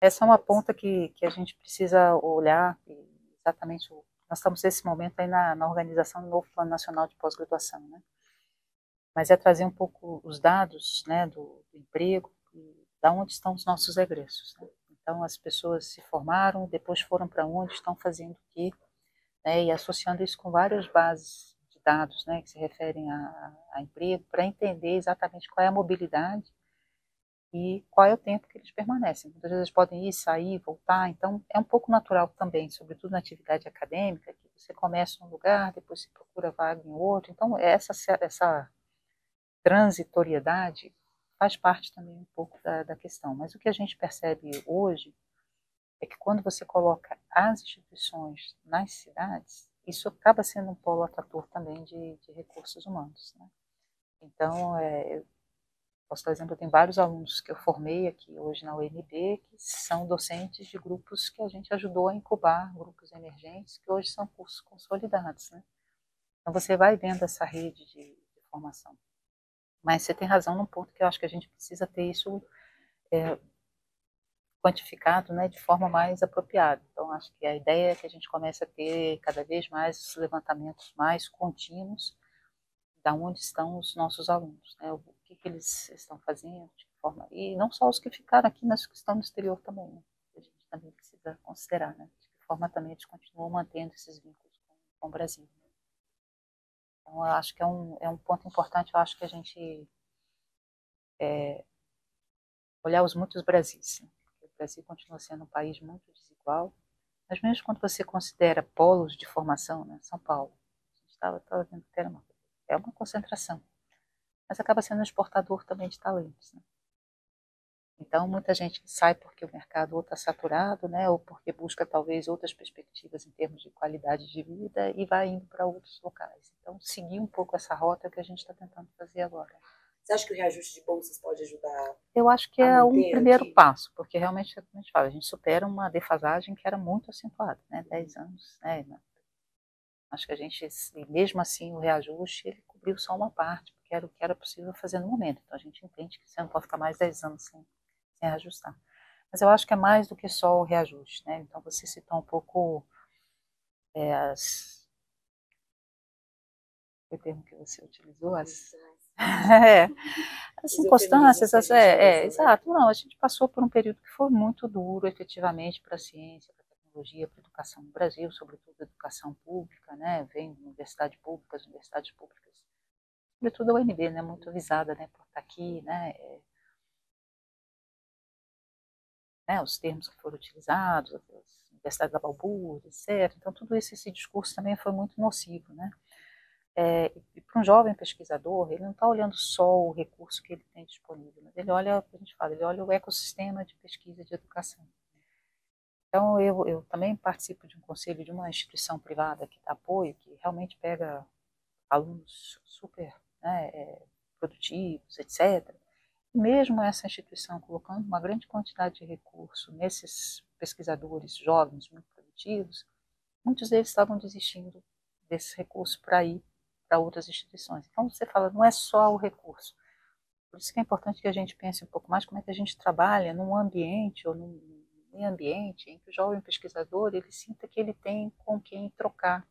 Essa é uma ponta que a gente precisa olhar, exatamente, nós estamos nesse momento aí na organização do novo Plano Nacional de Pós-Graduação, né? Mas é trazer um pouco os dados, né, do emprego, e da onde estão os nossos egressos, né? Então, as pessoas se formaram, depois foram para onde, estão fazendo o quê, né, e associando isso com várias bases de dados, né, que se referem a emprego, para entender exatamente qual é a mobilidade e qual é o tempo que eles permanecem. Muitas vezes eles podem ir, sair, voltar, então é um pouco natural também, sobretudo na atividade acadêmica, que você começa em um lugar, depois você procura vaga em outro, então essa transitoriedade faz parte também um pouco da questão. Mas o que a gente percebe hoje é que quando você coloca as instituições nas cidades, isso acaba sendo um polo atrator também de recursos humanos, né? Então, posso dar exemplo, eu tenho vários alunos que eu formei aqui hoje na UNB, que são docentes de grupos que a gente ajudou a incubar, grupos emergentes, que hoje são cursos consolidados, né? Então, você vai vendo essa rede de formação. Mas você tem razão num ponto que eu acho que a gente precisa ter isso quantificado, né, de forma mais apropriada. Então, acho que a ideia é que a gente comece a ter cada vez mais levantamentos mais contínuos da onde estão os nossos alunos, né, o que eles estão fazendo, de que forma, e não só os que ficaram aqui, mas os que estão no exterior também, né, a gente também precisa considerar, né, de que forma também eles continuam mantendo esses vínculos com o Brasil. Então, eu acho que é um ponto importante, eu acho que a gente olhar os muitos Brasis, né, porque o Brasil continua sendo um país muito desigual. Mas mesmo quando você considera polos de formação, né, São Paulo, a gente estava vendo que é uma concentração, mas acaba sendo um exportador também de talentos, né? Então, muita gente sai porque o mercado ou está saturado, né, ou porque busca talvez outras perspectivas em termos de qualidade de vida e vai indo para outros locais. Então, seguir um pouco essa rota que a gente está tentando fazer agora. Você acha que o reajuste de bolsas pode ajudar Eu acho que a é um manter primeiro aqui? passo, porque realmente, como a gente fala, a gente supera uma defasagem que era muito acentuada, né, 10 anos, né, acho que a gente, mesmo assim, o reajuste, ele cobriu só uma parte, porque era o que era possível fazer no momento. Então, a gente entende que você não pode ficar mais 10 anos sem reajustar. Mas eu acho que é mais do que só o reajuste, né? Então, você citou um pouco as... O termo que você utilizou, é, as Os eufemismos inconstâncias, que a gente usa, né? exato. Não, a gente passou por um período que foi muito duro, efetivamente, para a ciência, para a tecnologia, para a educação no Brasil, sobretudo a educação pública, né? Vem universidades públicas, sobretudo a UNB, né? Muito visada, né? Por estar aqui, né? Os termos que foram utilizados, as universidades da Balbúrdia, etc. Então, tudo isso, esse discurso também foi muito nocivo, né? E para um jovem pesquisador, ele não está olhando só o recurso que ele tem disponível, mas ele olha, a gente fala, ele olha o ecossistema de pesquisa e de educação. Então, eu também participo de um conselho de uma instituição privada que dá apoio, que realmente pega alunos super, né, produtivos, etc. E mesmo essa instituição colocando uma grande quantidade de recurso nesses pesquisadores jovens, muito produtivos, muitos deles estavam desistindo desse recurso para ir para outras instituições. Então, você fala, não é só o recurso. Por isso que é importante que a gente pense um pouco mais como é que a gente trabalha num ambiente ou num meio ambiente em que o jovem pesquisador ele sinta que ele tem com quem trocar.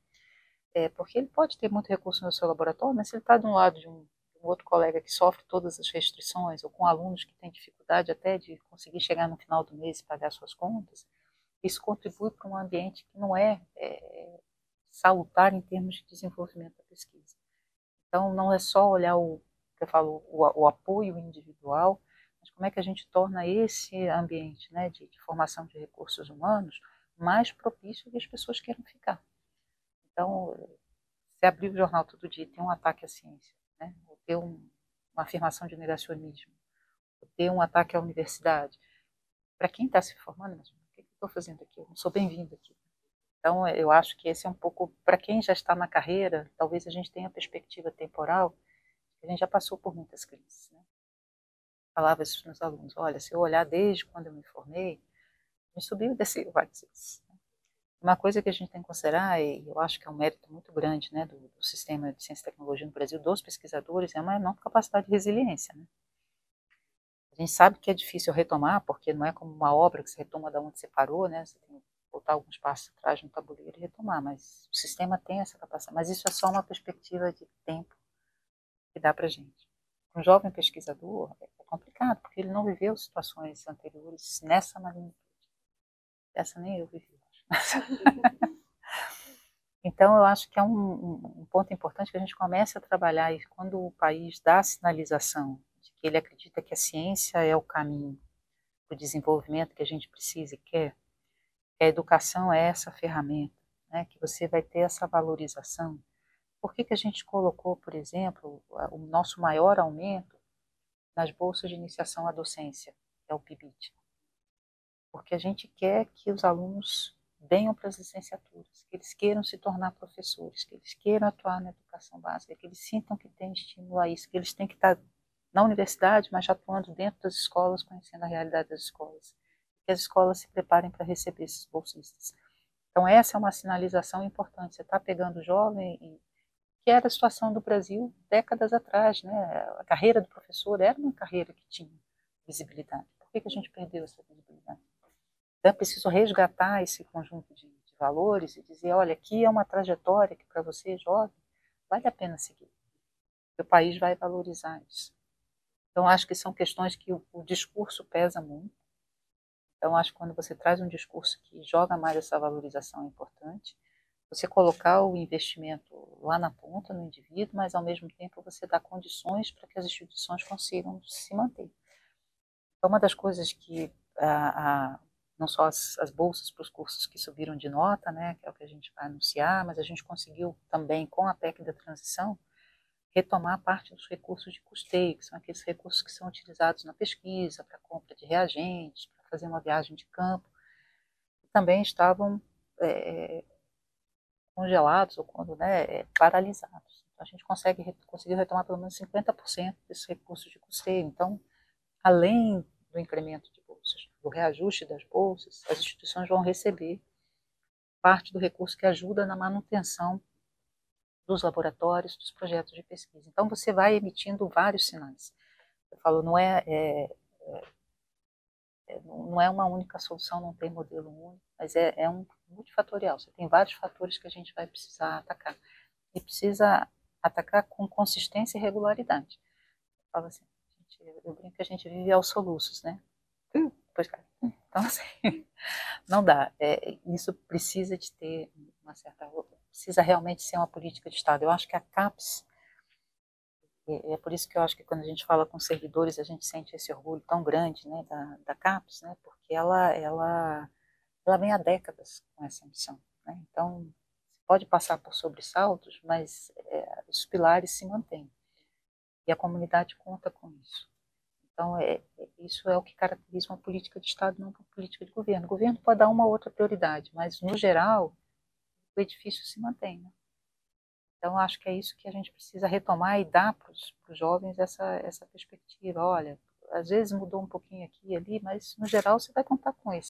Porque ele pode ter muito recurso no seu laboratório, mas se ele está de um lado de um outro colega que sofre todas as restrições, ou com alunos que têm dificuldade até de conseguir chegar no final do mês e pagar suas contas, isso contribui para um ambiente que não é salutar em termos de desenvolvimento da pesquisa. Então, não é só olhar que eu falo, o apoio individual, mas como é que a gente torna esse ambiente, né, de formação de recursos humanos mais propício que as pessoas queiram ficar. Então, se abrir o jornal todo dia e ter um ataque à ciência, né, ou ter uma afirmação de negacionismo, ou ter um ataque à universidade, para quem está se formando, mas o que eu estou fazendo aqui? Eu não sou bem-vindo aqui. Então, eu acho que esse é um pouco, para quem já está na carreira, talvez a gente tenha perspectiva temporal, a gente já passou por muitas crises, né? Falava isso para os meus alunos, olha, se eu olhar desde quando eu me formei, me subiu e desceu várias vezes. Uma coisa que a gente tem que considerar, e eu acho que é um mérito muito grande, né, do sistema de ciência e tecnologia no Brasil, dos pesquisadores, é uma enorme capacidade de resiliência, né? A gente sabe que é difícil retomar, porque não é como uma obra que você retoma da onde você parou, né? Você tem que voltar alguns passos atrás no tabuleiro e retomar, mas o sistema tem essa capacidade. Mas isso é só uma perspectiva de tempo que dá para a gente. Um jovem pesquisador é complicado, porque ele não viveu situações anteriores nessa magnitude. Essa nem eu vivi. Então, eu acho que é um ponto importante que a gente comece a trabalhar, e quando o país dá a sinalização de que ele acredita que a ciência é o caminho para o desenvolvimento que a gente precisa e quer, que a educação é essa ferramenta, né, que você vai ter essa valorização. Por que a gente colocou, por exemplo, o nosso maior aumento nas bolsas de iniciação à docência, que é o PIBID? Porque a gente quer que os alunos venham para as licenciaturas, que eles queiram se tornar professores, que eles queiram atuar na educação básica, que eles sintam que tem estímulo a isso, que eles têm que estar na universidade, mas já atuando dentro das escolas, conhecendo a realidade das escolas. Que as escolas se preparem para receber esses bolsistas. Então, essa é uma sinalização importante. Você está pegando o jovem, que era a situação do Brasil décadas atrás, né? A carreira do professor era uma carreira que tinha visibilidade. Por que a gente perdeu essa visibilidade? Então, é preciso resgatar esse conjunto de valores e dizer, olha, aqui é uma trajetória que para você, jovem, vale a pena seguir. O país vai valorizar isso. Então, acho que são questões que o discurso pesa muito. Então, acho que quando você traz um discurso que joga mais essa valorização é importante. Você colocar o investimento lá na ponta, no indivíduo, mas, ao mesmo tempo, você dá condições para que as instituições consigam se manter. Então, uma das coisas que não só as bolsas para os cursos que subiram de nota, né, que é o que a gente vai anunciar, mas a gente conseguiu também, com a PEC da transição, retomar parte dos recursos de custeio, que são aqueles recursos que são utilizados na pesquisa, para compra de reagentes, para fazer uma viagem de campo, que também estavam congelados ou quando, né, paralisados. Então, a gente conseguiu retomar pelo menos 50% desses recursos de custeio. Então, além do incremento de bolsas, do reajuste das bolsas, as instituições vão receber parte do recurso que ajuda na manutenção dos laboratórios, dos projetos de pesquisa. Então, você vai emitindo vários sinais. Eu falo, não é uma única solução, não tem modelo único, mas é um multifatorial. Você tem vários fatores que a gente vai precisar atacar. E precisa atacar com consistência e regularidade. Eu falo assim, eu brinco que a gente vive aos soluços, né? Pois, cara. Então, assim, não dá. Isso precisa de ter uma certa... Precisa realmente ser uma política de Estado. Eu acho que a CAPES, é por isso que eu acho que quando a gente fala com servidores, a gente sente esse orgulho tão grande, né, da CAPES, né, porque ela vem há décadas com essa missão, né? Então, pode passar por sobressaltos, mas os pilares se mantêm. E a comunidade conta com isso. Então, isso é o que caracteriza uma política de Estado, não uma política de governo. O governo pode dar uma ou outra prioridade, mas, no geral, o edifício se mantém, né? Então, acho que é isso que a gente precisa retomar e dar para os jovens essa perspectiva. Olha, às vezes mudou um pouquinho aqui e ali, mas, no geral, você vai contar com isso.